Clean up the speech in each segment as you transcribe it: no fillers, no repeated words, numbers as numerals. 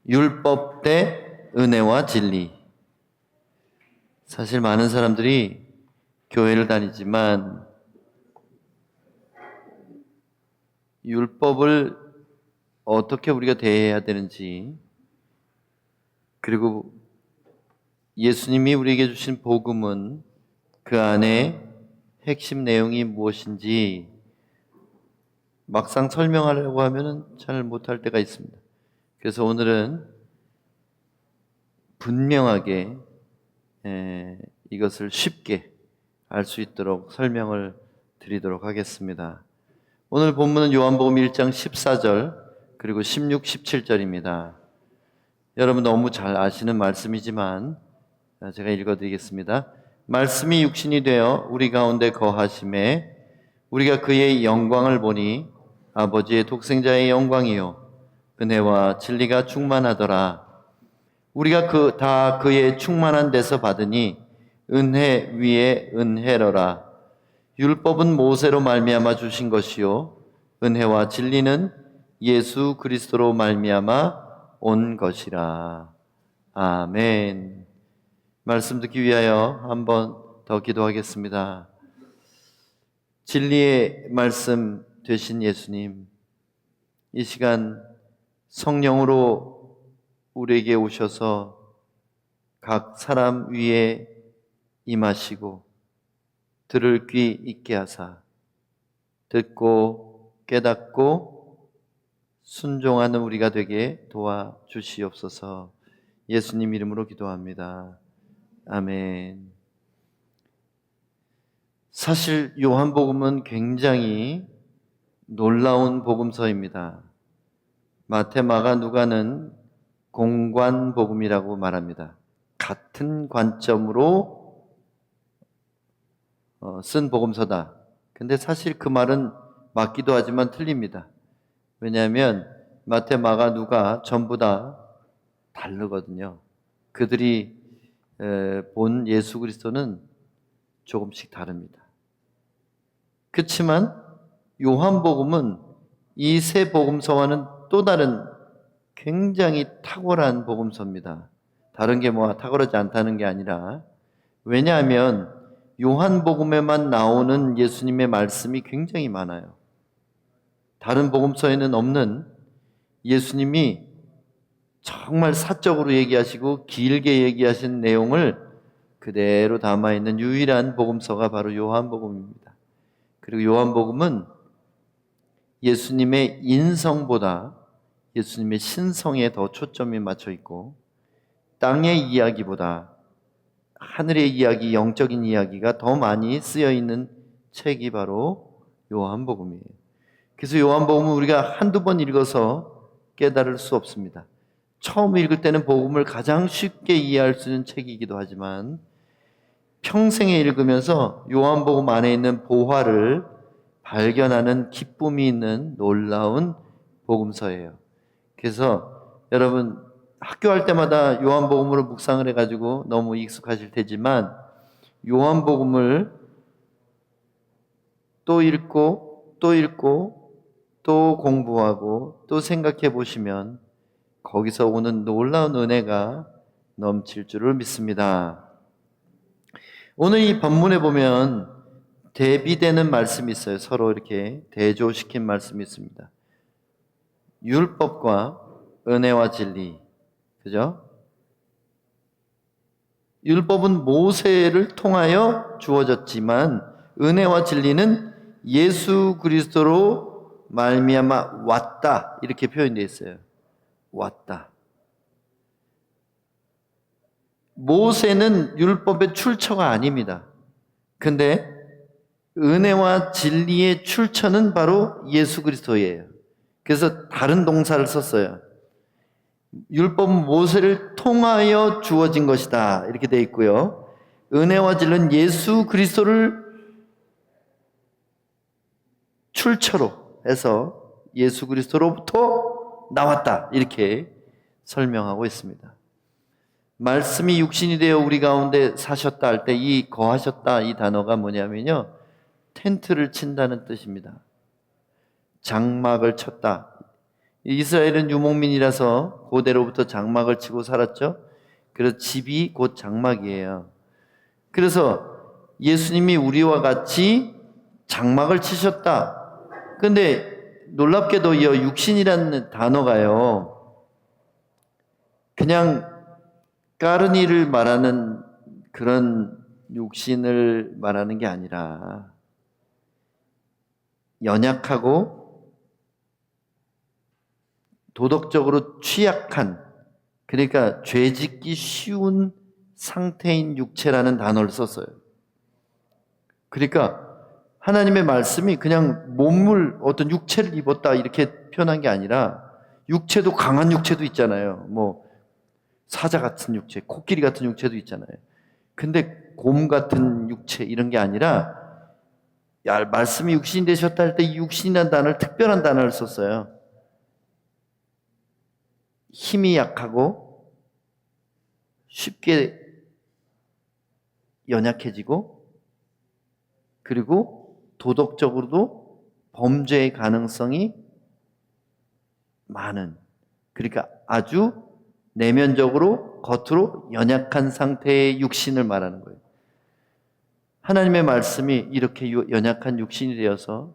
율법 대 은혜와 진리. 사실 많은 사람들이 교회를 다니지만 율법을 어떻게 우리가 대해야 되는지, 그리고 예수님이 우리에게 주신 복음은 그 안에 핵심 내용이 무엇인지 막상 설명하려고 하면 잘 못할 때가 있습니다. 그래서 오늘은 분명하게 이것을 쉽게 알 수 있도록 설명을 드리도록 하겠습니다. 오늘 본문은 요한복음 1장 14절 그리고 16, 17절입니다. 여러분 너무 잘 아시는 말씀이지만 제가 읽어드리겠습니다. 말씀이 육신이 되어 우리 가운데 거하심에 우리가 그의 영광을 보니 아버지의 독생자의 영광이요 은혜와 진리가 충만하더라. 우리가 다 그의 충만한 데서 받으니 은혜 위에 은혜로라. 율법은 모세로 말미암아 주신 것이요 은혜와 진리는 예수 그리스도로 말미암아 온 것이라. 아멘. 말씀 듣기 위하여 한 번 더 기도하겠습니다. 진리의 말씀 되신 예수님, 이 시간 성령으로 우리에게 오셔서 각 사람 위에 임하시고 들을 귀 있게 하사 듣고 깨닫고 순종하는 우리가 되게 도와주시옵소서. 예수님 이름으로 기도합니다. 아멘. 사실 요한복음은 굉장히 놀라운 복음서입니다. 마태, 마가, 누가는 공관복음이라고 말합니다. 같은 관점으로 쓴 복음서다. 근데 사실 그 말은 맞기도 하지만 틀립니다. 왜냐하면 마태, 마가, 누가 전부 다 다르거든요. 그들이 본 예수 그리스도는 조금씩 다릅니다. 그렇지만 요한복음은 이 세 복음서와는 또 다른 굉장히 탁월한 복음서입니다. 다른 게 탁월하지 않다는 게 아니라, 왜냐하면 요한복음에만 나오는 예수님의 말씀이 굉장히 많아요. 다른 복음서에는 없는 예수님이 정말 사적으로 얘기하시고 길게 얘기하신 내용을 그대로 담아있는 유일한 복음서가 바로 요한복음입니다. 그리고 요한복음은 예수님의 인성보다 예수님의 신성에 더 초점이 맞춰 있고, 땅의 이야기보다 하늘의 이야기, 영적인 이야기가 더 많이 쓰여 있는 책이 바로 요한복음이에요. 그래서 요한복음은 우리가 한두 번 읽어서 깨달을 수 없습니다. 처음 읽을 때는 복음을 가장 쉽게 이해할 수 있는 책이기도 하지만 평생에 읽으면서 요한복음 안에 있는 보화를 발견하는 기쁨이 있는 놀라운 복음서예요. 그래서 여러분 학교할 때마다 요한복음으로 묵상을 해가지고 너무 익숙하실 테지만 요한복음을 또 읽고 또 읽고 또 공부하고 또 생각해 보시면 거기서 오는 놀라운 은혜가 넘칠 줄을 믿습니다. 오늘 이 본문에 보면 대비되는 말씀이 있어요. 서로 이렇게 대조시킨 말씀이 있습니다. 율법과 은혜와 진리. 그죠? 율법은 모세를 통하여 주어졌지만 은혜와 진리는 예수 그리스도로 말미암아 왔다. 이렇게 표현되어 있어요. 왔다. 모세는 율법의 출처가 아닙니다. 근데 은혜와 진리의 출처는 바로 예수 그리스도예요. 그래서 다른 동사를 썼어요. 율법은 모세를 통하여 주어진 것이다. 이렇게 되어 있고요. 은혜와 진리는 예수 그리스도를 출처로 해서 예수 그리스도로부터 나왔다. 이렇게 설명하고 있습니다. 말씀이 육신이 되어 우리 가운데 사셨다 할 때 이 거하셨다 이 단어가 뭐냐면요, 텐트를 친다는 뜻입니다. 장막을 쳤다. 이스라엘은 유목민이라서 고대로부터 장막을 치고 살았죠. 그래서 집이 곧 장막이에요. 그래서 예수님이 우리와 같이 장막을 치셨다. 근데 놀랍게도 이 육신이라는 단어가요, 그냥 까르니를 말하는 그런 육신을 말하는 게 아니라 연약하고 도덕적으로 취약한, 그러니까 죄짓기 쉬운 상태인 육체라는 단어를 썼어요. 그러니까 하나님의 말씀이 그냥 몸을, 어떤 육체를 입었다 이렇게 표현한 게 아니라, 육체도 강한 육체도 있잖아요. 뭐 사자 같은 육체, 코끼리 같은 육체도 있잖아요. 근데 곰 같은 육체 이런 게 아니라, 말씀이 육신이 되셨다 할 때 이 육신이라는 단어를, 특별한 단어를 썼어요. 힘이 약하고 쉽게 연약해지고, 그리고 도덕적으로도 범죄의 가능성이 많은, 그러니까 아주 내면적으로 겉으로 연약한 상태의 육신을 말하는 거예요. 하나님의 말씀이 이렇게 연약한 육신이 되어서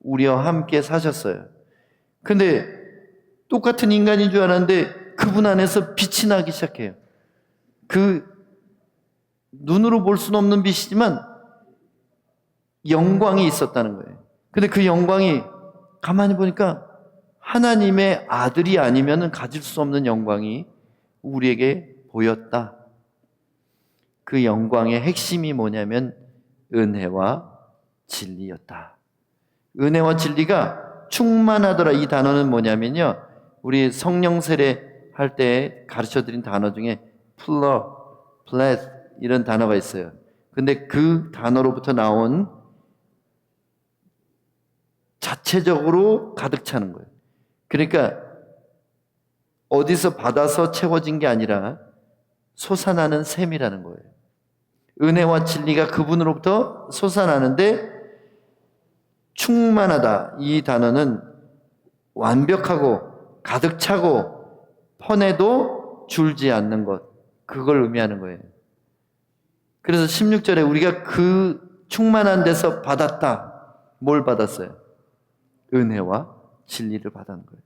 우리와 함께 사셨어요. 근데 똑같은 인간인 줄 알았는데 그분 안에서 빛이 나기 시작해요. 그 눈으로 볼 수는 없는 빛이지만 영광이 있었다는 거예요. 근데 그 영광이 가만히 보니까 하나님의 아들이 아니면 가질 수 없는 영광이 우리에게 보였다. 그 영광의 핵심이 뭐냐면 은혜와 진리였다. 은혜와 진리가 충만하더라. 이 단어는 뭐냐면요, 우리 성령 세례 할 때 가르쳐드린 단어 중에 플레스 이런 단어가 있어요. 근데 그 단어로부터 나온 자체적으로 가득 차는 거예요. 그러니까 어디서 받아서 채워진 게 아니라 솟아나는 샘이라는 거예요. 은혜와 진리가 그분으로부터 솟아나는데 충만하다. 이 단어는 완벽하고 가득 차고 퍼내도 줄지 않는 것, 그걸 의미하는 거예요. 그래서 16절에 우리가 그 충만한 데서 받았다. 뭘 받았어요? 은혜와 진리를 받은 거예요.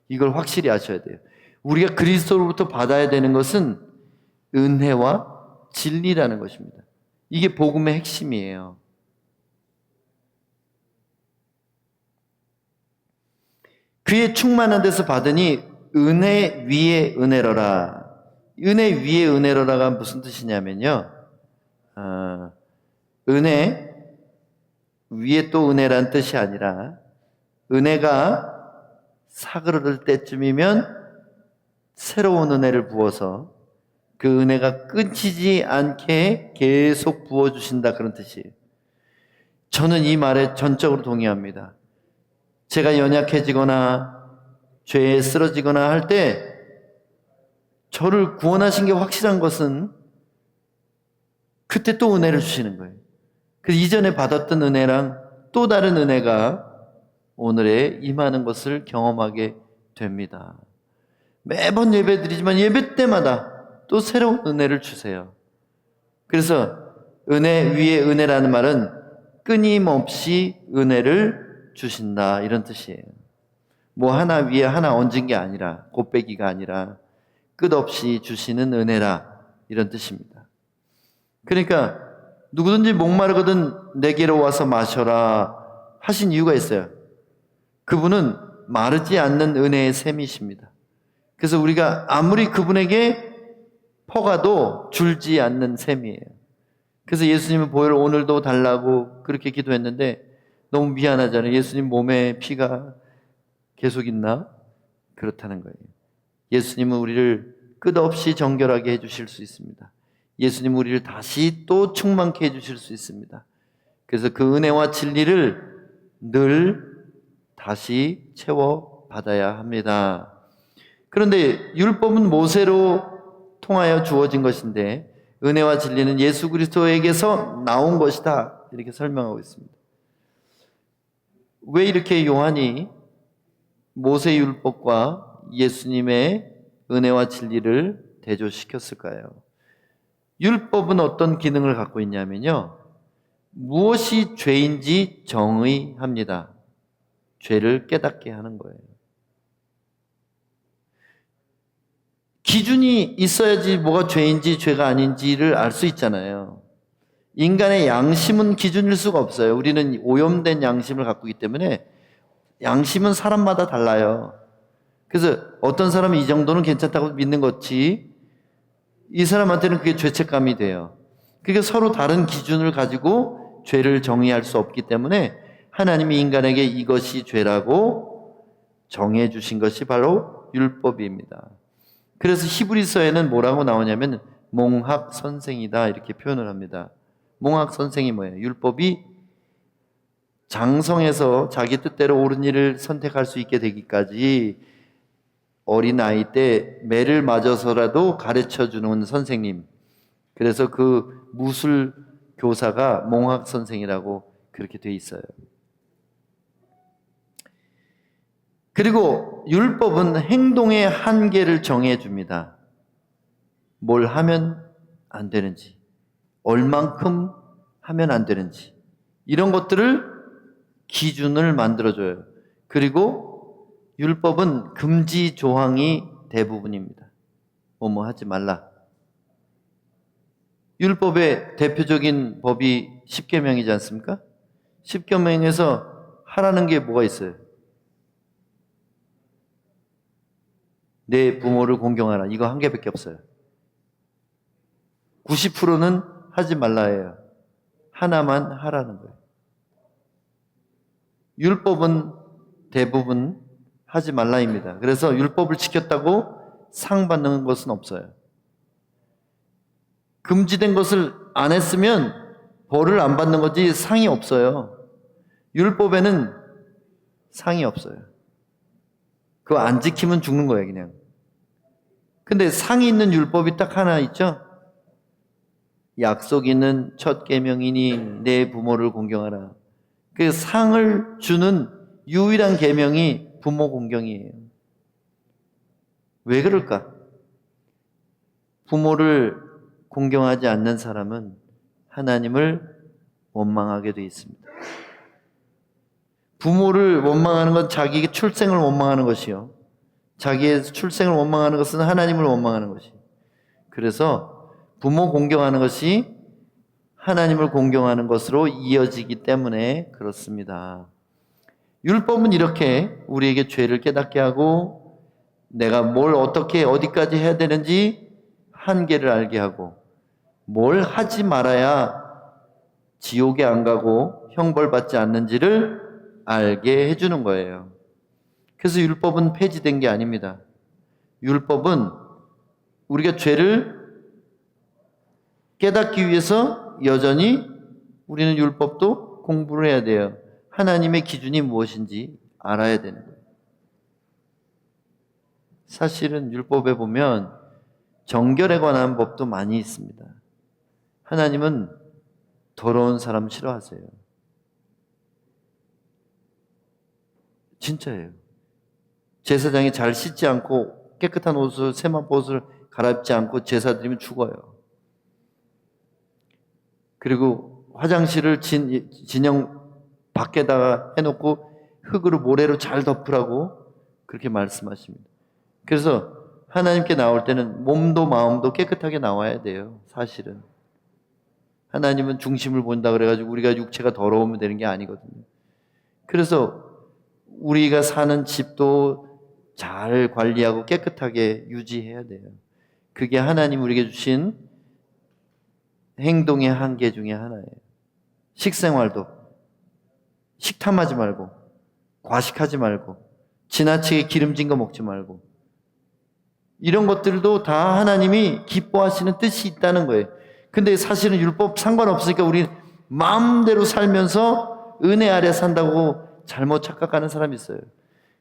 이걸 확실히 아셔야 돼요. 우리가 그리스도로부터 받아야 되는 것은 은혜와 진리라는 것입니다. 이게 복음의 핵심이에요. 그의 충만한 데서 받으니 은혜 위에 은혜로라. 은혜 위에 은혜로라가 무슨 뜻이냐면요, 은혜 위에 또 은혜란 뜻이 아니라, 은혜가 사그러들 때쯤이면 새로운 은혜를 부어서 그 은혜가 끊기지 않게 계속 부어주신다, 그런 뜻이에요. 저는 이 말에 전적으로 동의합니다. 제가 연약해지거나 죄에 쓰러지거나 할 때 저를 구원하신 게 확실한 것은 그때 또 은혜를 주시는 거예요. 그래서 이전에 받았던 은혜랑 또 다른 은혜가 오늘에 임하는 것을 경험하게 됩니다. 매번 예배 드리지만 예배 때마다 또 새로운 은혜를 주세요. 그래서 은혜 위에 은혜라는 말은 끊임없이 은혜를 주신다, 이런 뜻이에요. 뭐 하나 위에 하나 얹은 게 아니라, 곱빼기가 아니라 끝없이 주시는 은혜라, 이런 뜻입니다. 그러니까 누구든지 목마르거든 내게로 와서 마셔라 하신 이유가 있어요. 그분은 마르지 않는 은혜의 샘이십니다. 그래서 우리가 아무리 그분에게 퍼가도 줄지 않는 샘이에요. 그래서 예수님은 보혈을 오늘도 달라고 그렇게 기도했는데 너무 미안하잖아요. 예수님 몸에 피가 계속 있나? 그렇다는 거예요. 예수님은 우리를 끝없이 정결하게 해주실 수 있습니다. 예수님은 우리를 다시 또 충만케 해주실 수 있습니다. 그래서 그 은혜와 진리를 늘 다시 채워 받아야 합니다. 그런데 율법은 모세로 통하여 주어진 것인데 은혜와 진리는 예수 그리스도에게서 나온 것이다, 이렇게 설명하고 있습니다. 왜 이렇게 요한이 모세 율법과 예수님의 은혜와 진리를 대조시켰을까요? 율법은 어떤 기능을 갖고 있냐면요, 무엇이 죄인지 정의합니다. 죄를 깨닫게 하는 거예요. 기준이 있어야지 뭐가 죄인지 죄가 아닌지를 알 수 있잖아요. 인간의 양심은 기준일 수가 없어요. 우리는 오염된 양심을 갖고 있기 때문에 양심은 사람마다 달라요. 그래서 어떤 사람은 이 정도는 괜찮다고 믿는 것이 이 사람한테는 그게 죄책감이 돼요. 그게 서로 다른 기준을 가지고 죄를 정의할 수 없기 때문에 하나님이 인간에게 이것이 죄라고 정해 주신 것이 바로 율법입니다. 그래서 히브리서에는 뭐라고 나오냐면 몽학 선생이다 이렇게 표현을 합니다. 몽학 선생이 뭐예요? 율법이 장성해서 자기 뜻대로 옳은 일을 선택할 수 있게 되기까지 어린 아이 때 매를 맞아서라도 가르쳐 주는 선생님. 그래서 그 무술 교사가 몽학 선생이라고 그렇게 돼 있어요. 그리고 율법은 행동의 한계를 정해 줍니다. 뭘 하면 안 되는지, 얼만큼 하면 안 되는지, 이런 것들을 기준을 만들어줘요. 그리고 율법은 금지 조항이 대부분입니다. 뭐뭐 하지 말라. 율법의 대표적인 법이 십계명이지 않습니까? 십계명에서 하라는 게 뭐가 있어요? 내 부모를 공경하라. 이거 한 개밖에 없어요. 90%는 하지 말라예요. 하나만 하라는 거예요. 율법은 대부분 하지 말라입니다. 그래서 율법을 지켰다고 상 받는 것은 없어요. 금지된 것을 안 했으면 벌을 안 받는 거지 상이 없어요. 율법에는 상이 없어요. 그거 안 지키면 죽는 거예요, 그냥. 근데 상이 있는 율법이 딱 하나 있죠? 약속 있는 첫 계명이니 내 부모를 공경하라. 그 상을 주는 유일한 계명이 부모 공경이에요. 왜 그럴까? 부모를 공경하지 않는 사람은 하나님을 원망하게 돼 있습니다. 부모를 원망하는 건 자기의 출생을 원망하는 것이요. 자기의 출생을 원망하는 것은 하나님을 원망하는 것이에요. 그래서 부모 공경하는 것이 하나님을 공경하는 것으로 이어지기 때문에 그렇습니다. 율법은 이렇게 우리에게 죄를 깨닫게 하고 내가 뭘 어떻게 어디까지 해야 되는지 한계를 알게 하고 뭘 하지 말아야 지옥에 안 가고 형벌받지 않는지를 알게 해주는 거예요. 그래서 율법은 폐지된 게 아닙니다. 율법은 우리가 죄를 깨닫기 위해서 여전히 우리는 율법도 공부를 해야 돼요. 하나님의 기준이 무엇인지 알아야 되는 거예요. 사실은 율법에 보면 정결에 관한 법도 많이 있습니다. 하나님은 더러운 사람 싫어하세요. 진짜예요. 제사장이 잘 씻지 않고 깨끗한 옷을 세마포 옷을 갈아입지 않고 제사 드리면 죽어요. 그리고 화장실을 진영 밖에다가 해놓고 흙으로 모래로 잘 덮으라고 그렇게 말씀하십니다. 그래서 하나님께 나올 때는 몸도 마음도 깨끗하게 나와야 돼요. 사실은 하나님은 중심을 본다 그래가지고 우리가 육체가 더러우면 되는 게 아니거든요. 그래서 우리가 사는 집도 잘 관리하고 깨끗하게 유지해야 돼요. 그게 하나님 우리에게 주신 행동의 한계 중에 하나예요. 식생활도 식탐하지 말고 과식하지 말고 지나치게 기름진 거 먹지 말고 이런 것들도 다 하나님이 기뻐하시는 뜻이 있다는 거예요. 근데 사실은 율법 상관없으니까 우리 마음대로 살면서 은혜 아래 산다고 잘못 착각하는 사람이 있어요.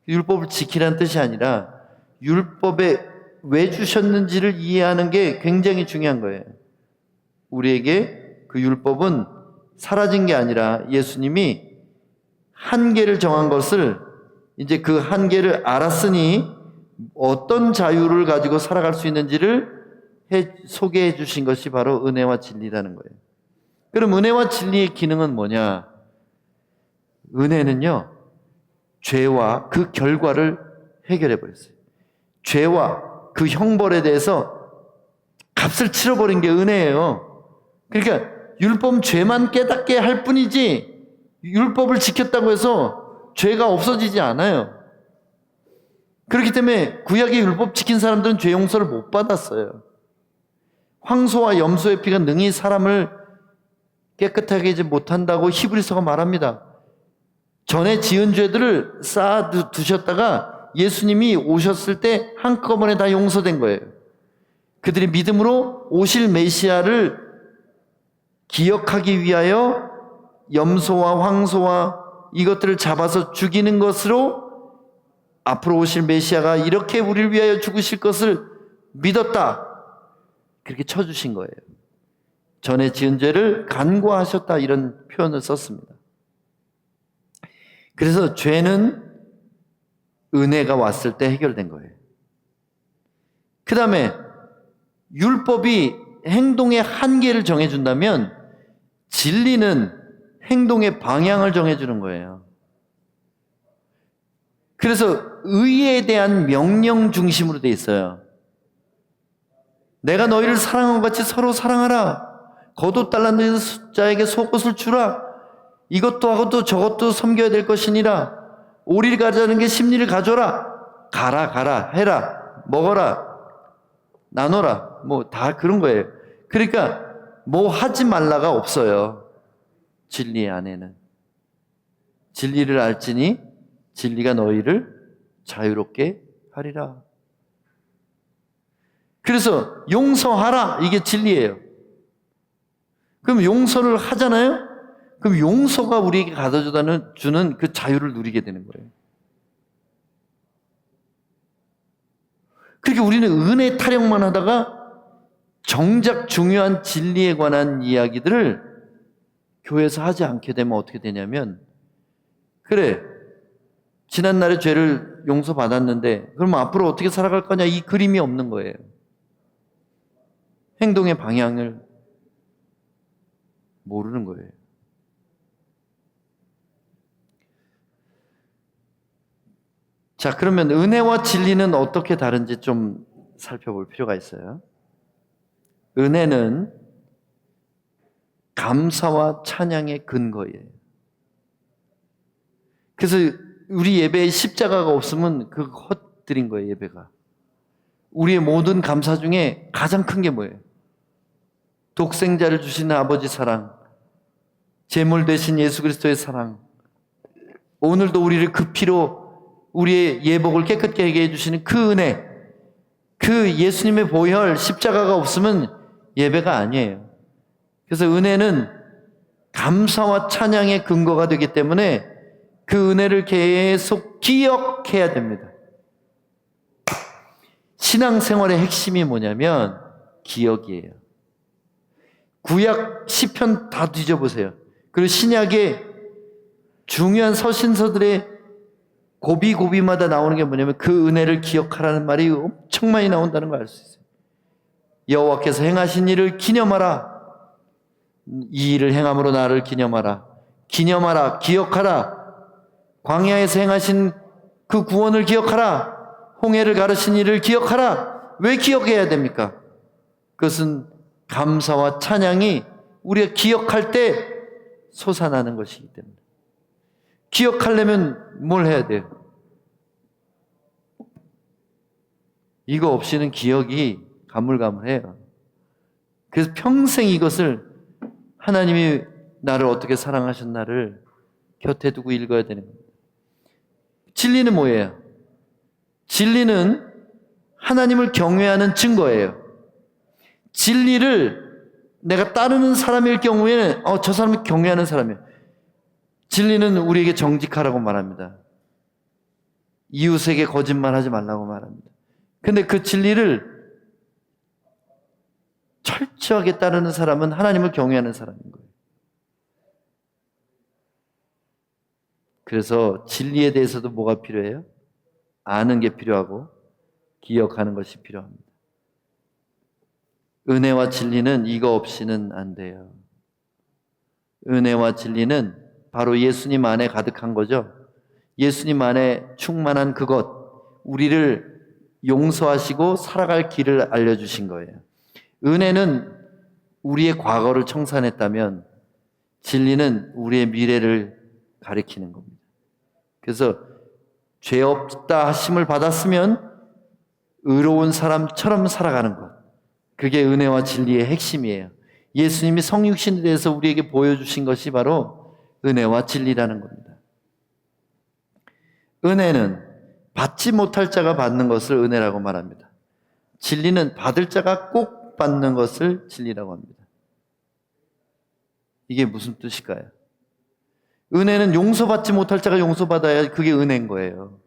율법을 지키라는 뜻이 아니라 율법에 왜 주셨는지를 이해하는 게 굉장히 중요한 거예요. 우리에게 그 율법은 사라진 게 아니라 예수님이 한계를 정한 것을 이제 그 한계를 알았으니 어떤 자유를 가지고 살아갈 수 있는지를 소개해 주신 것이 바로 은혜와 진리라는 거예요. 그럼 은혜와 진리의 기능은 뭐냐? 은혜는요, 죄와 그 결과를 해결해 버렸어요. 죄와 그 형벌에 대해서 값을 치러버린 게 은혜예요. 그러니까 율법 죄만 깨닫게 할 뿐이지 율법을 지켰다고 해서 죄가 없어지지 않아요. 그렇기 때문에 구약의 율법 지킨 사람들은 죄 용서를 못 받았어요. 황소와 염소의 피가 능히 사람을 깨끗하게 하지 못한다고 히브리서가 말합니다. 전에 지은 죄들을 쌓아 두셨다가 예수님이 오셨을 때 한꺼번에 다 용서된 거예요. 그들이 믿음으로 오실 메시아를 기억하기 위하여 염소와 황소와 이것들을 잡아서 죽이는 것으로 앞으로 오실 메시아가 이렇게 우리를 위하여 죽으실 것을 믿었다. 그렇게 쳐주신 거예요. 전에 지은 죄를 간과하셨다, 이런 표현을 썼습니다. 그래서 죄는 은혜가 왔을 때 해결된 거예요. 그 다음에 율법이 행동의 한계를 정해준다면 진리는 행동의 방향을 정해주는 거예요. 그래서 의에 대한 명령 중심으로 돼 있어요. 내가 너희를 사랑한 것 같이 서로 사랑하라. 겉옷 달라는 자에게 속옷을 주라. 이것도 하고 또 저것도 섬겨야 될 것이니라. 오리를 가자는 게 심리를 가져라. 가라 해라. 먹어라. 나눠라. 뭐 다 그런 거예요. 그러니까 뭐 하지 말라가 없어요. 진리 안에는. 진리를 알지니 진리가 너희를 자유롭게 하리라. 그래서 용서하라, 이게 진리예요. 그럼 용서를 하잖아요? 그럼 용서가 우리에게 가져다 주는 그 자유를 누리게 되는 거예요. 그렇게 우리는 은혜 타령만 하다가 정작 중요한 진리에 관한 이야기들을 교회에서 하지 않게 되면 어떻게 되냐면, 그래, 지난날의 죄를 용서받았는데 그럼 앞으로 어떻게 살아갈 거냐, 이 그림이 없는 거예요. 행동의 방향을 모르는 거예요. 자, 그러면 은혜와 진리는 어떻게 다른지 좀 살펴볼 필요가 있어요. 은혜는 감사와 찬양의 근거예요. 그래서 우리 예배에 십자가가 없으면 그 헛들인 거예요, 예배가. 우리의 모든 감사 중에 가장 큰 게 뭐예요? 독생자를 주신 아버지 사랑, 제물 되신 예수 그리스도의 사랑, 오늘도 우리를 그 피로 우리의 예복을 깨끗게 하게 해주시는 그 은혜, 그 예수님의 보혈, 십자가가 없으면 예배가 아니에요. 그래서 은혜는 감사와 찬양의 근거가 되기 때문에 그 은혜를 계속 기억해야 됩니다. 신앙생활의 핵심이 뭐냐면 기억이에요. 구약 시편 다 뒤져보세요. 그리고 신약의 중요한 서신서들의 고비고비마다 나오는 게 뭐냐면 그 은혜를 기억하라는 말이 엄청 많이 나온다는 걸 알 수 있어요. 여호와께서 행하신 일을 기념하라. 이 일을 행함으로 나를 기념하라. 기념하라. 기억하라. 광야에서 행하신 그 구원을 기억하라. 홍해를 가르신 일을 기억하라. 왜 기억해야 됩니까? 그것은 감사와 찬양이 우리가 기억할 때 솟아나는 것이기 때문에. 기억하려면 뭘 해야 돼요? 이거 없이는 기억이 가물가물해요. 그래서 평생 이것을, 하나님이 나를 어떻게 사랑하셨나를 곁에 두고 읽어야 되는 겁니다. 진리는 뭐예요? 진리는 하나님을 경외하는 증거예요. 진리를 내가 따르는 사람일 경우에는 저 사람이 경외하는 사람이에요. 진리는 우리에게 정직하라고 말합니다. 이웃에게 거짓말하지 말라고 말합니다. 근데 그 진리를 철저하게 따르는 사람은 하나님을 경외하는 사람인 거예요. 그래서 진리에 대해서도 뭐가 필요해요? 아는 게 필요하고 기억하는 것이 필요합니다. 은혜와 진리는 이거 없이는 안 돼요. 은혜와 진리는 바로 예수님 안에 가득한 거죠. 예수님 안에 충만한 그것, 우리를 용서하시고 살아갈 길을 알려주신 거예요. 은혜는 우리의 과거를 청산했다면 진리는 우리의 미래를 가리키는 겁니다. 그래서 죄 없다 하심을 받았으면 의로운 사람처럼 살아가는 것, 그게 은혜와 진리의 핵심이에요. 예수님이 성육신에 대해서 우리에게 보여주신 것이 바로 은혜와 진리라는 겁니다. 은혜는 받지 못할 자가 받는 것을 은혜라고 말합니다. 진리는 받을 자가 꼭 받는 것을 진리라고 합니다. 이게 무슨 뜻일까요? 은혜는 용서받지 못할 자가 용서받아야 그게 은혜인 거예요.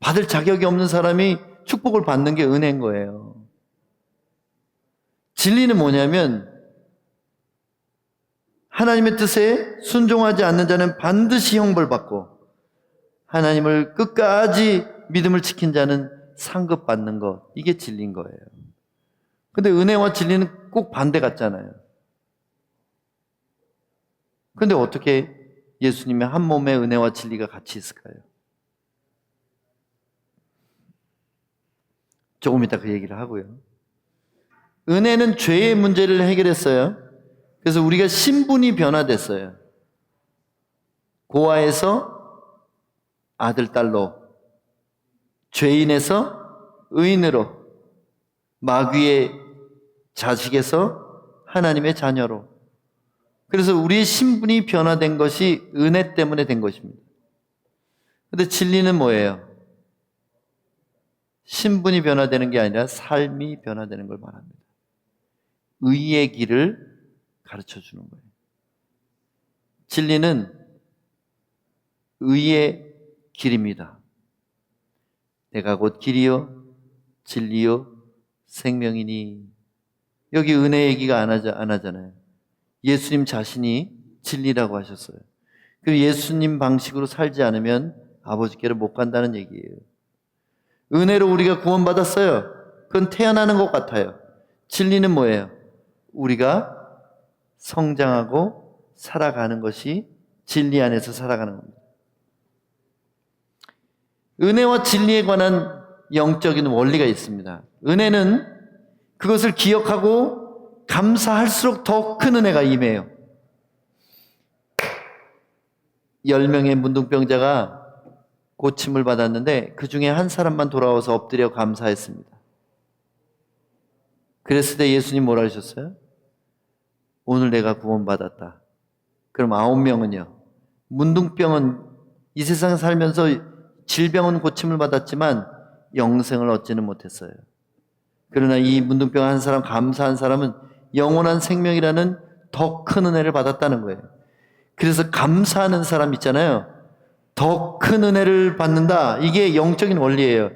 받을 자격이 없는 사람이 축복을 받는 게 은혜인 거예요. 진리는 뭐냐면 하나님의 뜻에 순종하지 않는 자는 반드시 형벌받고 하나님을 끝까지 믿음을 지킨 자는 상급받는 것, 이게 진리인 거예요. 근데 은혜와 진리는 꼭 반대 같잖아요. 근데 어떻게 예수님의 한 몸에 은혜와 진리가 같이 있을까요? 조금 이따 그 얘기를 하고요. 은혜는 죄의 문제를 해결했어요. 그래서 우리가 신분이 변화됐어요. 고아에서 아들, 딸로, 죄인에서 의인으로, 마귀의 자식에서 하나님의 자녀로. 그래서 우리의 신분이 변화된 것이 은혜 때문에 된 것입니다. 그런데 진리는 뭐예요? 신분이 변화되는 게 아니라 삶이 변화되는 걸 말합니다. 의의 길을 가르쳐 주는 거예요. 진리는 의의 길입니다. 내가 곧 길이요 진리요 생명이니. 여기 은혜 얘기가 안 하잖아요. 예수님 자신이 진리라고 하셨어요. 그 예수님 방식으로 살지 않으면 아버지께로 못 간다는 얘기예요. 은혜로 우리가 구원받았어요. 그건 태어나는 것 같아요. 진리는 뭐예요? 우리가 성장하고 살아가는 것이 진리 안에서 살아가는 겁니다. 은혜와 진리에 관한 영적인 원리가 있습니다. 은혜는 그것을 기억하고 감사할수록 더 큰 은혜가 임해요. 10명의 문둥병자가 고침을 받았는데 그 중에 한 사람만 돌아와서 엎드려 감사했습니다. 그랬을 때 예수님 뭐라 하셨어요? 오늘 내가 구원받았다. 그럼 9명은요? 문둥병은 이 세상 살면서 질병은 고침을 받았지만 영생을 얻지는 못했어요. 그러나 이 문둥병 한 사람, 감사한 사람은 영원한 생명이라는 더 큰 은혜를 받았다는 거예요. 그래서 감사하는 사람 있잖아요. 더 큰 은혜를 받는다. 이게 영적인 원리예요.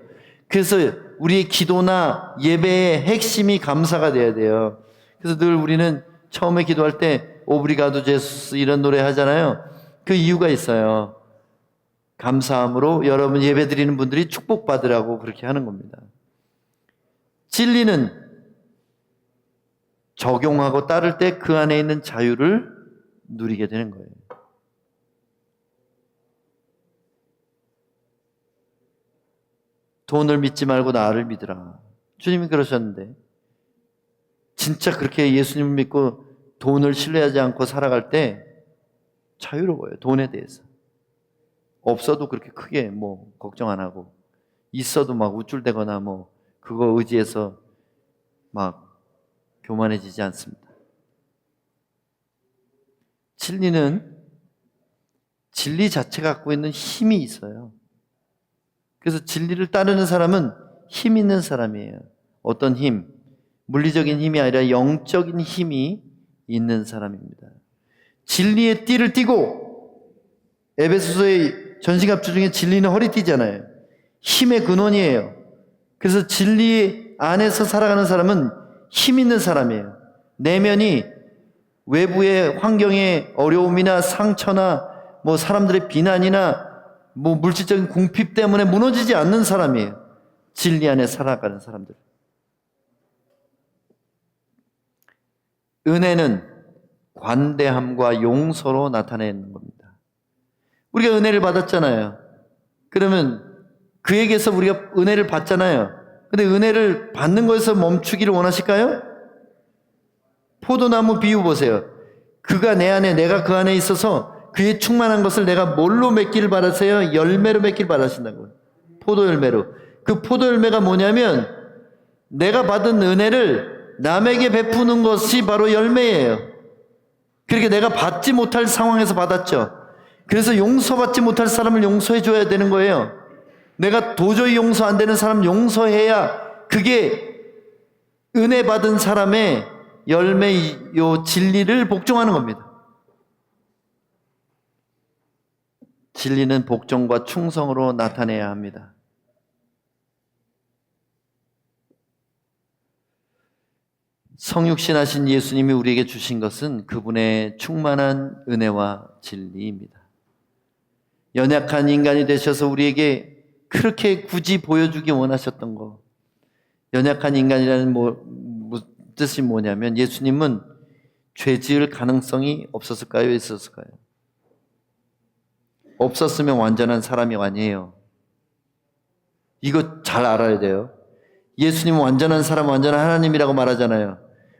그래서 우리의 기도나 예배의 핵심이 감사가 돼야 돼요. 그래서 늘 우리는 처음에 기도할 때 오브리가도 제수스 이런 노래 하잖아요. 그 이유가 있어요. 감사함으로 여러분 예배 드리는 분들이 축복받으라고 그렇게 하는 겁니다. 진리는 적용하고 따를 때 그 안에 있는 자유를 누리게 되는 거예요. 돈을 믿지 말고 나를 믿으라. 주님이 그러셨는데 진짜 그렇게 예수님을 믿고 돈을 신뢰하지 않고 살아갈 때 자유로워요. 돈에 대해서. 없어도 그렇게 크게 뭐 걱정 안 하고 있어도 막 우쭐대거나 뭐 그거 의지해서 막 교만해지지 않습니다. 진리는 진리 자체가 갖고 있는 힘이 있어요. 그래서 진리를 따르는 사람은 힘 있는 사람이에요. 어떤 힘? 물리적인 힘이 아니라 영적인 힘이 있는 사람입니다. 진리의 띠를 띠고 에베소서의 전신갑주 중에 진리는 허리띠잖아요. 힘의 근원이에요. 그래서 진리 안에서 살아가는 사람은 힘 있는 사람이에요. 내면이 외부의 환경의 어려움이나 상처나 뭐 사람들의 비난이나 뭐 물질적인 궁핍 때문에 무너지지 않는 사람이에요. 진리 안에 살아가는 사람들. 은혜는 관대함과 용서로 나타내는 겁니다. 우리가 은혜를 받았잖아요. 그러면 그에게서 우리가 은혜를 받잖아요. 근데 은혜를 받는 것에서 멈추기를 원하실까요? 포도나무 비유 보세요. 그가 내 안에, 내가 그 안에 있어서 그의 충만한 것을 내가 뭘로 맺기를 바라세요? 열매로 맺기를 바라신다고요. 포도 열매로. 그 포도 열매가 뭐냐면 내가 받은 은혜를 남에게 베푸는 것이 바로 열매예요. 그렇게 내가 받지 못할 상황에서 받았죠. 그래서 용서받지 못할 사람을 용서해 줘야 되는 거예요. 내가 도저히 용서 안 되는 사람 용서해야 그게 은혜 받은 사람의 열매요 진리를 복종하는 겁니다. 진리는 복종과 충성으로 나타내야 합니다. 성육신 하신 예수님이 우리에게 주신 것은 그분의 충만한 은혜와 진리입니다. 연약한 인간이 되셔서 우리에게 그렇게 굳이 보여주기 원하셨던 거. 연약한 인간이라는 뜻이 뭐냐면 예수님은 죄 지을 가능성이 없었을까요? 있었을까요? 없었으면 완전한 사람이 아니에요. 이거 잘 알아야 돼요. 예수님은 완전한 사람, 완전한 하나님이라고 말하잖아요.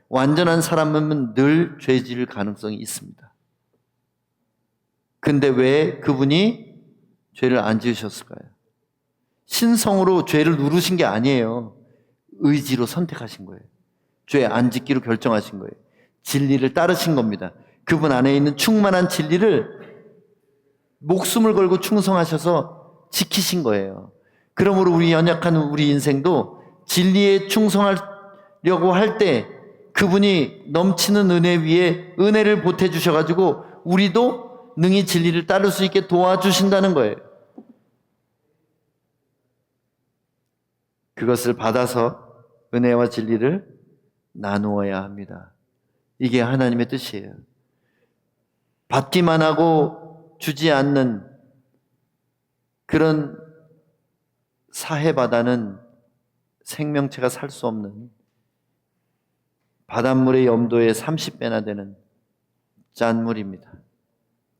완전한 사람은 늘 죄 지을 가능성이 있습니다. 근데 왜 그분이 죄를 안 지으셨을까요? 신성으로 죄를 누르신 게 아니에요. 의지로 선택하신 거예요. 죄 안 짓기로 결정하신 거예요. 진리를 따르신 겁니다. 그분 안에 있는 충만한 진리를 목숨을 걸고 충성하셔서 지키신 거예요. 그러므로 우리 연약한 우리 인생도 진리에 충성하려고 할 때 그분이 넘치는 은혜 위에 은혜를 보태주셔가지고 우리도 능히 진리를 따를 수 있게 도와주신다는 거예요. 그것을 받아서 은혜와 진리를 나누어야 합니다. 이게 하나님의 뜻이에요. 받기만 하고 주지 않는 그런 사해바다는 생명체가 살 수 없는 바닷물의 염도의 30배나 되는 짠물입니다.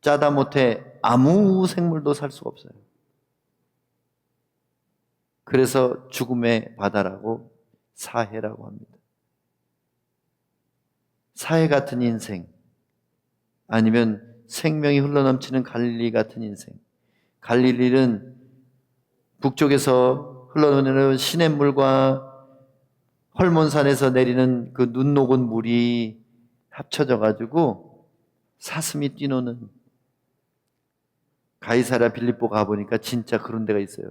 짜다 못해 아무 생물도 살 수가 없어요. 그래서 죽음의 바다라고 사해라고 합니다. 사해 같은 인생, 아니면 생명이 흘러넘치는 갈릴리 같은 인생. 갈릴리는 북쪽에서 흘러내리는 시냇물과 헐몬산에서 내리는 그 눈 녹은 물이 합쳐져 가지고 사슴이 뛰노는, 가이사랴 빌립보 가보니까 진짜 그런 데가 있어요.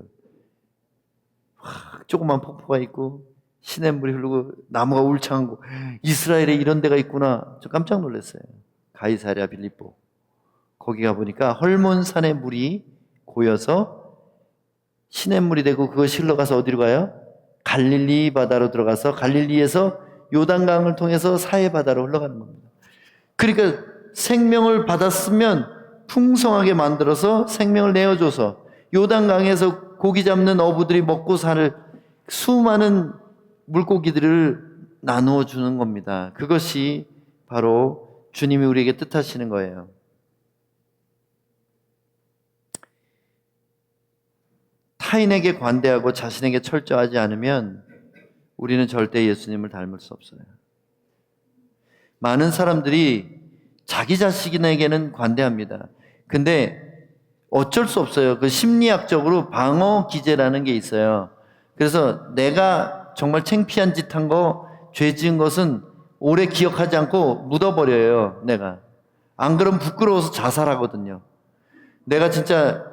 조그만 폭포가 있고 시냇물이 흐르고 나무가 울창한 곳. 이스라엘에 이런 데가 있구나. 저 깜짝 놀랐어요. 가이사랴 빌립보. 거기 가보니까 헐몬산의 물이 고여서 시냇물이 되고 그것이 흘러가서 어디로 가요? 갈릴리 바다로 들어가서 갈릴리에서 요단강을 통해서 사해 바다로 흘러가는 겁니다. 그러니까 생명을 받았으면 풍성하게 만들어서 생명을 내어줘서 요단강에서 고기 잡는 어부들이 먹고 살 수많은 물고기들을 나누어 주는 겁니다. 그것이 바로 주님이 우리에게 뜻하시는 거예요. 타인에게 관대하고 자신에게 철저하지 않으면 우리는 절대 예수님을 닮을 수 없어요. 많은 사람들이 자기 자신에게는 관대합니다. 근데 어쩔 수 없어요. 그 심리학적으로 방어 기제라는 게 있어요. 그래서 내가 정말 창피한 짓 한 거, 죄 지은 것은 오래 기억하지 않고 묻어버려요. 내가. 안 그러면 부끄러워서 자살하거든요. 내가 진짜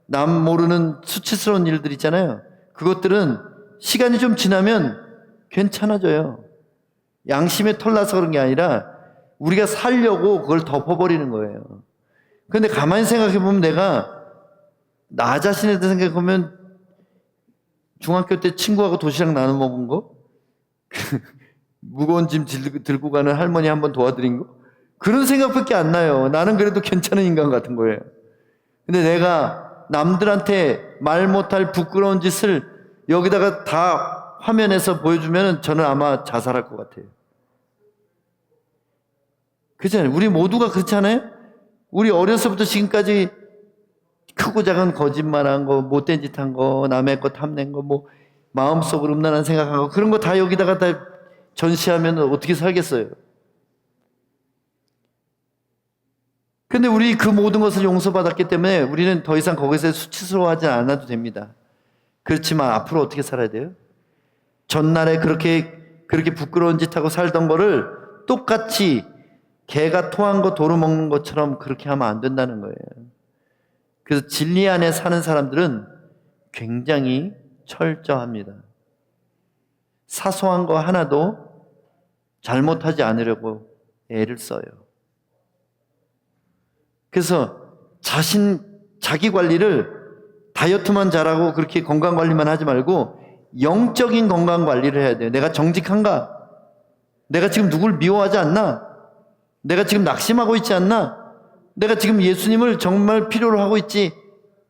남 모르는 수치스러운 일들 있잖아요. 그것들은 시간이 좀 지나면 괜찮아져요. 양심에 털나서 그런 게 아니라 우리가 살려고 그걸 덮어버리는 거예요. 그런데 가만히 생각해보면 내가 나 자신에 대해서 생각해보면 중학교 때 친구하고 도시락 나눠 먹은 거, 무거운 짐 들고 가는 할머니 한번 도와드린 거, 그런 생각밖에 안 나요. 나는 그래도 괜찮은 인간 같은 거예요. 근데 내가 남들한테 말 못할 부끄러운 짓을 여기다가 다 화면에서 보여주면 저는 아마 자살할 것 같아요. 그렇잖아요. 우리 모두가 그렇잖아요. 우리 어려서부터 지금까지 크고 작은 거짓말한 거, 못된 짓 한 거, 남의 거 탐낸 거, 뭐 마음속으로 음란한 생각한 거, 그런 거 다 여기다가 다 전시하면 어떻게 살겠어요? 근데 우리 그 모든 것을 용서받았기 때문에 우리는 더 이상 거기서 수치스러워하지 않아도 됩니다. 그렇지만 앞으로 어떻게 살아야 돼요? 전날에 그렇게 부끄러운 짓 하고 살던 거를 똑같이 개가 토한 거 도로 먹는 것처럼 그렇게 하면 안 된다는 거예요. 그래서 진리 안에 사는 사람들은 굉장히 철저합니다. 사소한 거 하나도 잘못하지 않으려고 애를 써요. 그래서 자기 관리를 다이어트만 잘하고 그렇게 건강 관리만 하지 말고 영적인 건강 관리를 해야 돼요. 내가 정직한가? 내가 지금 누굴 미워하지 않나? 내가 지금 낙심하고 있지 않나? 내가 지금 예수님을 정말 필요로 하고 있지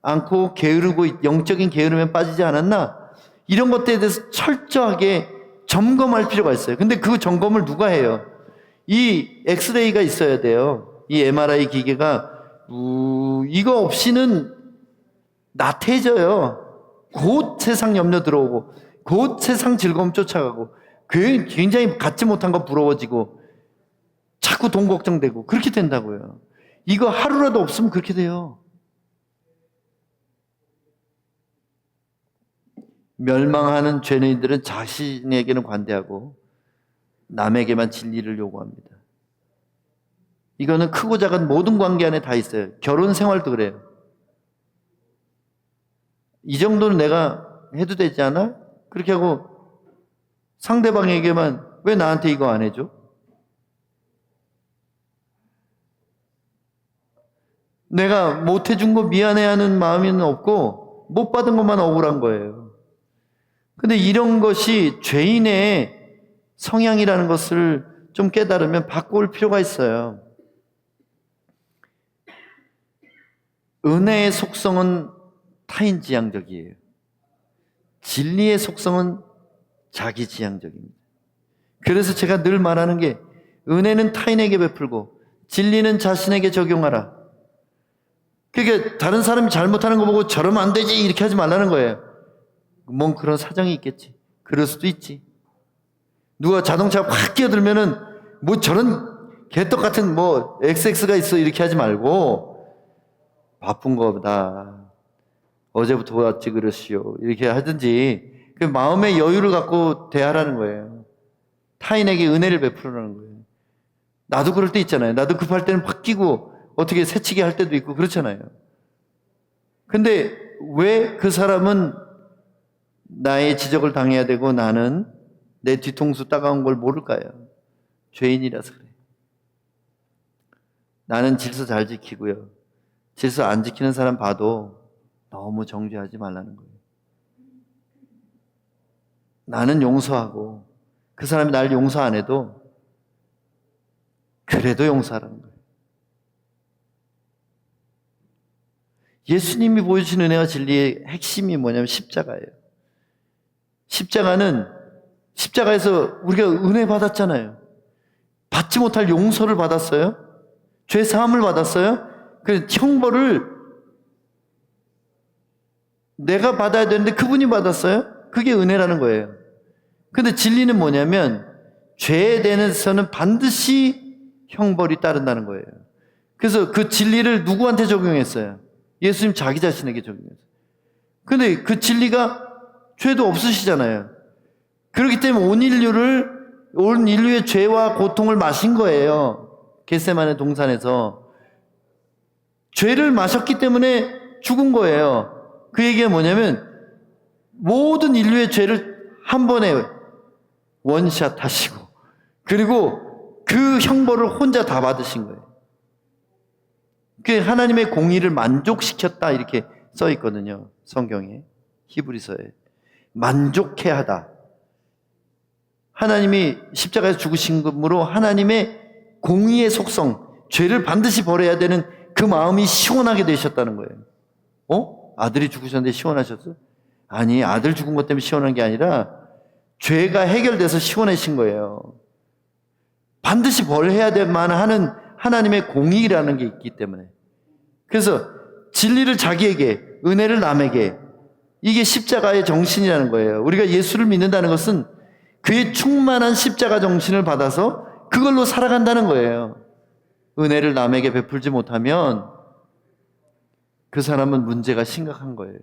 않고 게으르고 영적인 게으름에 빠지지 않았나? 이런 것들에 대해서 철저하게 점검할 필요가 있어요. 근데 그 점검을 누가 해요? 이 엑스레이가 있어야 돼요. 이 MRI 기계가 이거 없이는 나태해져요. 곧 세상 염려 들어오고 곧 세상 즐거움 쫓아가고 굉장히 갖지 못한 거 부러워지고 자꾸 돈 걱정되고 그렇게 된다고요. 이거 하루라도 없으면 그렇게 돼요. 멸망하는 죄인들은 자신에게는 관대하고 남에게만 진리를 요구합니다. 이거는 크고 작은 모든 관계 안에 다 있어요. 결혼 생활도 그래요. 이 정도는 내가 해도 되지 않아? 그렇게 하고 상대방에게만 왜 나한테 이거 안 해줘? 내가 못 해준 거 미안해하는 마음은 없고 못 받은 것만 억울한 거예요. 근데 이런 것이 죄인의 성향이라는 것을 좀 깨달으면 바꿀 필요가 있어요. 은혜의 속성은 타인지향적이에요. 진리의 속성은 자기지향적입니다. 그래서 제가 늘 말하는 게 은혜는 타인에게 베풀고 진리는 자신에게 적용하라. 그러니까 다른 사람이 잘못하는 거 보고 저러면 안 되지 이렇게 하지 말라는 거예요. 뭔 그런 사정이 있겠지. 그럴 수도 있지. 누가 자동차가 확 끼어들면은 뭐 저런 개떡 같은 뭐 XX가 있어 이렇게 하지 말고 바쁜 거보다 어제부터 왔지 그러시오 이렇게 하든지 그 마음의 여유를 갖고 대하라는 거예요. 타인에게 은혜를 베풀으라는 거예요. 나도 그럴 때 있잖아요. 나도 급할 때는 확 끼고 어떻게 새치기 할 때도 있고 그렇잖아요. 근데 왜 그 사람은 나의 지적을 당해야 되고 나는 내 뒤통수 따가운 걸 모를까요? 죄인이라서 그래. 나는 질서 잘 지키고요. 질서 안 지키는 사람 봐도 너무 정죄하지 말라는 거예요. 나는 용서하고 그 사람이 날 용서 안 해도 그래도 용서하라는 거예요. 예수님이 보여주신 은혜와 진리의 핵심이 뭐냐면 십자가예요. 십자가에서 우리가 은혜 받았잖아요. 받지 못할 용서를 받았어요. 죄 사함을 받았어요. 그 형벌을 내가 받아야 되는데 그분이 받았어요. 그게 은혜라는 거예요. 근데 진리는 뭐냐면 죄에 대해서는 반드시 형벌이 따른다는 거예요. 그래서 그 진리를 누구한테 적용했어요? 예수님 자기 자신에게 적용했어요. 근데 그 진리가 죄도 없으시잖아요. 그렇기 때문에 온 인류의 죄와 고통을 마신 거예요. 겟세마네 동산에서. 죄를 마셨기 때문에 죽은 거예요. 그 얘기가 뭐냐면 모든 인류의 죄를 한 번에 원샷 하시고 그리고 그 형벌을 혼자 다 받으신 거예요. 그게 하나님의 공의를 만족시켰다 이렇게 써 있거든요. 성경에. 히브리서에. 만족해 하다. 하나님이 십자가에서 죽으신 것으로 하나님의 공의의 속성, 죄를 반드시 벌여야 되는 그 마음이 시원하게 되셨다는 거예요. 아들이 죽으셨는데 시원하셨어? 아니, 아들 죽은 것 때문에 시원한 게 아니라 죄가 해결돼서 시원해진 거예요. 반드시 벌해야 될 만하는 하나님의 공의라는 게 있기 때문에. 그래서 진리를 자기에게, 은혜를 남에게, 이게 십자가의 정신이라는 거예요. 우리가 예수를 믿는다는 것은 그의 충만한 십자가 정신을 받아서 그걸로 살아간다는 거예요. 은혜를 남에게 베풀지 못하면 그 사람은 문제가 심각한 거예요.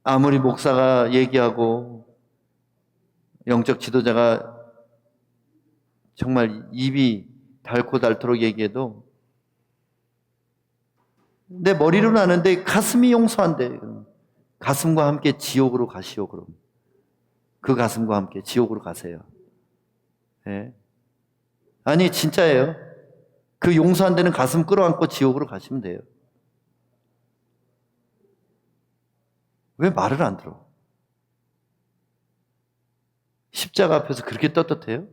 아무리 목사가 얘기하고 영적 지도자가 정말 입이 닳고 닳도록 얘기해도 내 머리로는 아는데 가슴이 용서한대. 가슴과 함께 지옥으로 가시오. 그럼 그 가슴과 함께 지옥으로 가세요. 네. 아니 진짜예요. 그 용서한 데는 가슴 끌어안고 지옥으로 가시면 돼요. 왜 말을 안 들어? 십자가 앞에서 그렇게 떳떳해요?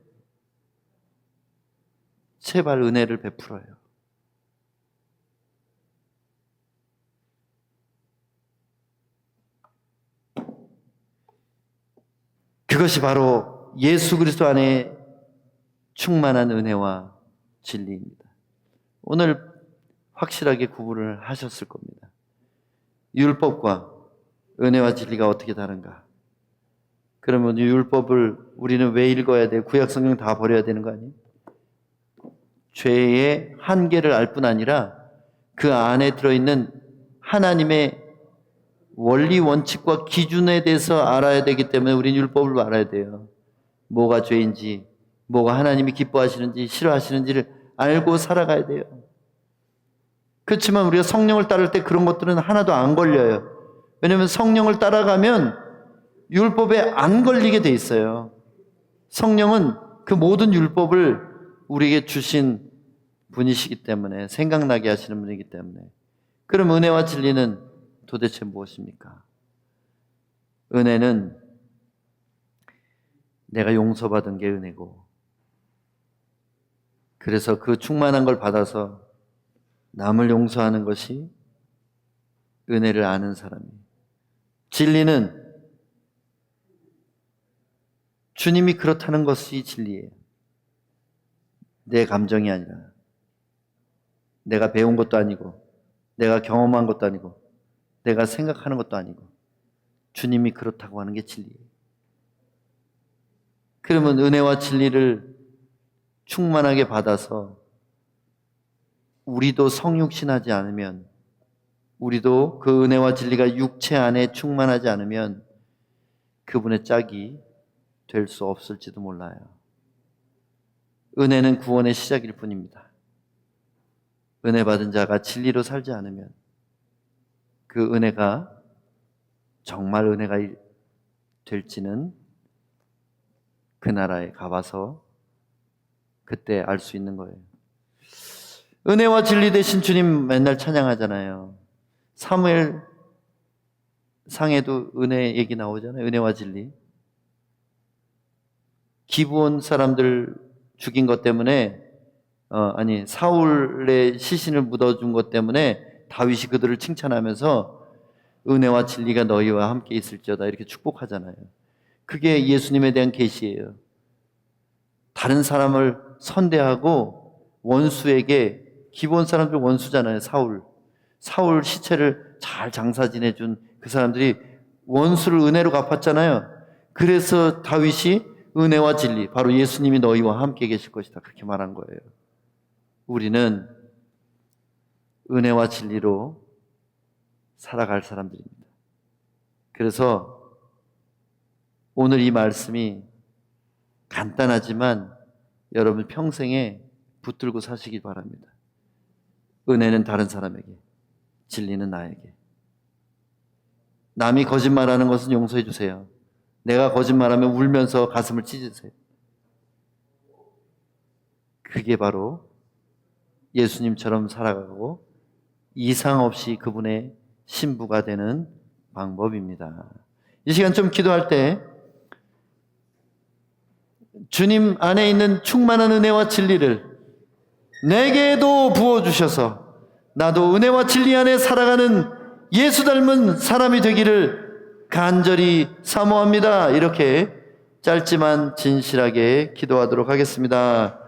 제발 은혜를 베풀어요. 그것이 바로 예수 그리스도 안에 충만한 은혜와 진리입니다. 오늘 확실하게 구분을 하셨을 겁니다. 율법과 은혜와 진리가 어떻게 다른가? 그러면 율법을 우리는 왜 읽어야 돼요? 구약 성경 다 버려야 되는 거 아니에요? 죄의 한계를 알 뿐 아니라 그 안에 들어있는 하나님의 원리 원칙과 기준에 대해서 알아야 되기 때문에 우리는 율법을 알아야 돼요. 뭐가 죄인지, 뭐가 하나님이 기뻐하시는지 싫어하시는지를 알고 살아가야 돼요. 그렇지만 우리가 성령을 따를 때 그런 것들은 하나도 안 걸려요. 왜냐하면 성령을 따라가면 율법에 안 걸리게 돼 있어요. 성령은 그 모든 율법을 우리에게 주신 분이시기 때문에, 생각나게 하시는 분이기 때문에. 그럼 은혜와 진리는 도대체 무엇입니까? 은혜는 내가 용서받은 게 은혜고, 그래서 그 충만한 걸 받아서 남을 용서하는 것이 은혜를 아는 사람이에요. 진리는 주님이 그렇다는 것이 진리예요. 내 감정이 아니라, 내가 배운 것도 아니고, 내가 경험한 것도 아니고, 내가 생각하는 것도 아니고, 주님이 그렇다고 하는 게 진리예요. 그러면 은혜와 진리를 충만하게 받아서 우리도 성육신하지 않으면, 우리도 그 은혜와 진리가 육체 안에 충만하지 않으면 그분의 짝이 될 수 없을지도 몰라요. 은혜는 구원의 시작일 뿐입니다. 은혜 받은 자가 진리로 살지 않으면 그 은혜가 정말 은혜가 될지는 그 나라에 가봐서 그때 알 수 있는 거예요. 은혜와 진리 되신 주님 맨날 찬양하잖아요. 사무엘 상에도 은혜 얘기 나오잖아요. 은혜와 진리. 기브온 사람들 죽인 것 때문에 사울의 시신을 묻어준 것 때문에 다윗이 그들을 칭찬하면서 은혜와 진리가 너희와 함께 있을지어다 이렇게 축복하잖아요. 그게 예수님에 대한 계시예요. 다른 사람을 선대하고 원수에게, 기브온 사람들 원수잖아요. 사울 시체를 잘 장사 지내준 그 사람들이 원수를 은혜로 갚았잖아요. 그래서 다윗이 은혜와 진리, 바로 예수님이 너희와 함께 계실 것이다 그렇게 말한 거예요. 우리는 은혜와 진리로 살아갈 사람들입니다. 그래서 오늘 이 말씀이 간단하지만 여러분 평생에 붙들고 사시기 바랍니다. 은혜는 다른 사람에게, 진리는 나에게. 남이 거짓말하는 것은 용서해 주세요. 내가 거짓말하면 울면서 가슴을 찢으세요. 그게 바로 예수님처럼 살아가고 이상 없이 그분의 신부가 되는 방법입니다. 이 시간 좀 기도할 때 주님 안에 있는 충만한 은혜와 진리를 내게도 부어주셔서 나도 은혜와 진리 안에 살아가는 예수 닮은 사람이 되기를 간절히 사모합니다. 이렇게 짧지만 진실하게 기도하도록 하겠습니다.